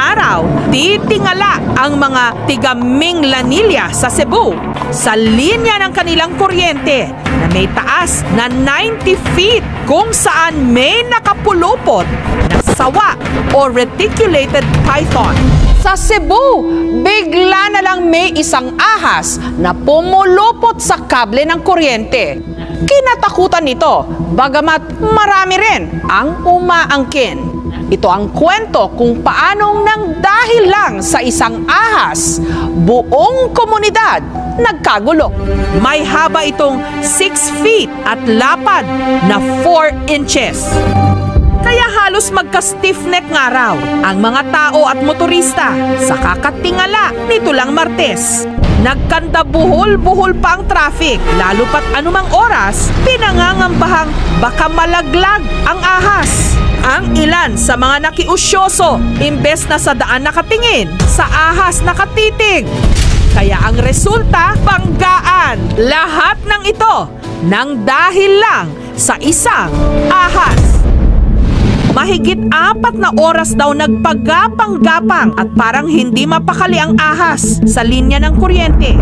araw, titingala ang mga tiga Minglanilla sa Cebu sa linya ng kanilang kuryente na may taas na 90 feet kung saan may nakapulupot na sawa o reticulated python. Sa Cebu, bigla na lang may isang ahas na pumulupot sa kable ng kuryente. Kinatakutan nito, bagamat marami rin ang umaangkin. Ito ang kwento kung paanong nang dahil lang sa isang ahas, buong komunidad nagkagulo. May haba itong 6 feet at lapad na 4 inches. Kaya halos magka-stiff neck nga raw ang mga tao at motorista sa kakatingala nito lang Martes. Nagkanda buhol-buhol pa ang traffic, lalo pat anumang oras, pinangangambahang baka malaglag ang ahas. Ang ilan sa mga nakiusyoso, imbes na sa daan nakatingin, sa ahas nakatitig. Kaya ang resulta, banggaan. Lahat ng ito nang dahil lang sa isang ahas. Mahigit 4 na oras daw nagpagapang-gapang at parang hindi mapakali ang ahas sa linya ng kuryente.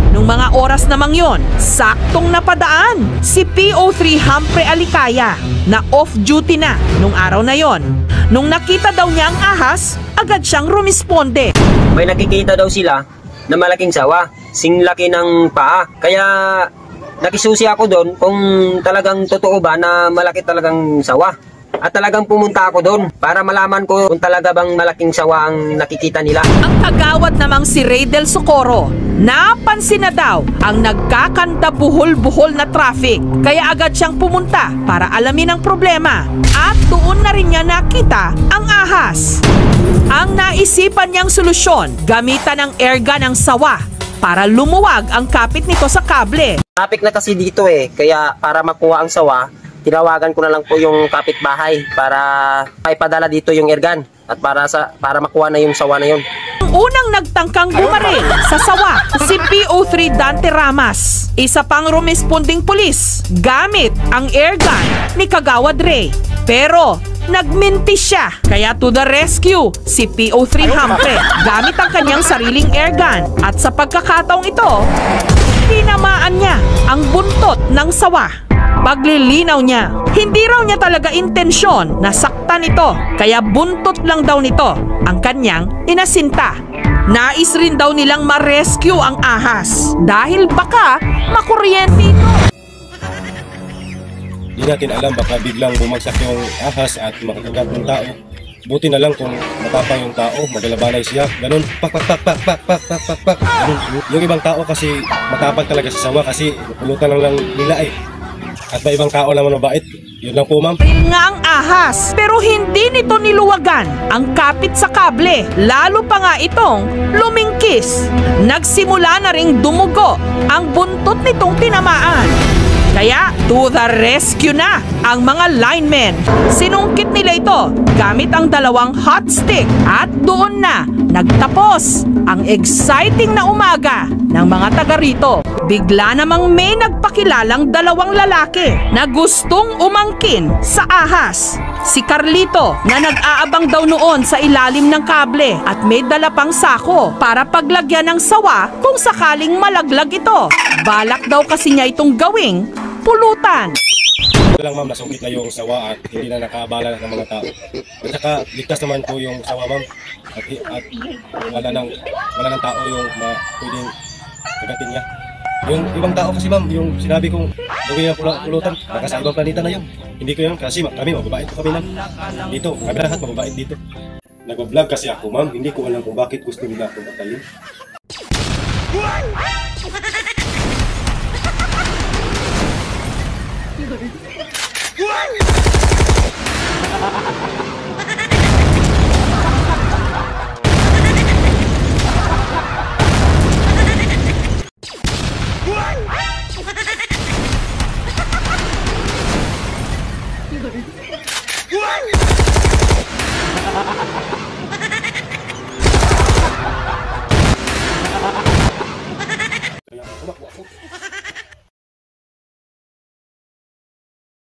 Nung mga oras namang yon, saktong napadaan si PO3 Humphrey Alicaya na off-duty na nung araw na yon. Nung nakita daw niya ang ahas, agad siyang rumisponde. May nakikita daw sila na malaking sawa, singlaki ng paa. Kaya nakisusi ako doon kung talagang totoo ba na malaki talagang sawa. At talagang pumunta ako doon para malaman ko kung talaga bang malaking sawa ang nakikita nila. Ang kagawad namang si Ray Del Socorro, napansin na daw ang nagkakanda buhol-buhol na traffic. Kaya agad siyang pumunta para alamin ang problema. At doon na rin niya nakita ang ahas. Ang naisipan niyang solusyon, gamitan ng airgun ng sawa para lumuwag ang kapit nito sa kable. Traffic na kasi dito kaya para makuha ang sawa, tinawagan ko na lang po yung kapitbahay para ipadala dito yung airgun at para makuha na yung sawa na yun. Ang unang nagtangkang bumaril sa sawa, si PO3 Dante Ramas, isa pang rumesponding pulis, gamit ang airgun ni Kagawad Ray. Pero nagminti siya, kaya to the rescue si PO3 Humphrey gamit ang kanyang sariling airgun. At sa pagkakataong ito, tinamaan niya ang buntot ng sawa. Paglilinaw niya, hindi raw niya talaga intensyon na saktan ito, kaya buntot lang daw nito ang kanyang inasinta. Nais rin daw nilang ma-rescue ang ahas dahil baka makuryente ito. Di natin alam, baka biglang bumagsak yung ahas at makakagat ng tao. Buti na lang kung matapang yung tao, magalabanay siya, ganun, pak. Ganun. Yung ibang tao kasi matapang talaga sa sawa kasi pulutan lang nila At may ibang tao naman mabait. Yun lang po, ma'am. Nga ang ahas, pero hindi nito niluwagan ang kapit sa kable. Lalo pa nga itong lumingkis. Nagsimula na ring dumugo ang buntot nitong tinamaan. Kaya to the rescue na ang mga linemen. Sinungkit nila ito gamit ang 2 hot stick at doon na nagtapos ang exciting na umaga ng mga taga rito. Bigla namang may nagpakilalang 2 lalaki na gustong umangkin sa ahas. Si Carlito na nag-aabang daw noon sa ilalim ng kable at may dala pang sako para paglagyan ng sawa kung sakaling malaglag ito. Balak daw kasi niya itong gawing pulutan. Ito lang, ma'am, nasungkit na yung sawa at hindi na nakaabala ng mga tao. At saka ligtas naman po yung sawa, ma'am. At wala nang tao yung pwedeng kagatin niya. Yung ibang tao kasi, ma'am, yung sinabi kong gawin niya pulutan, baka sa ibang planeta na yun. Hindi ko yun kasi kami mababait po kami, ma'am. Dito, kami lahat mababait dito. Nag-vlog kasi ako, ma'am. Hindi ko alam kung bakit gusto nila akong patayin.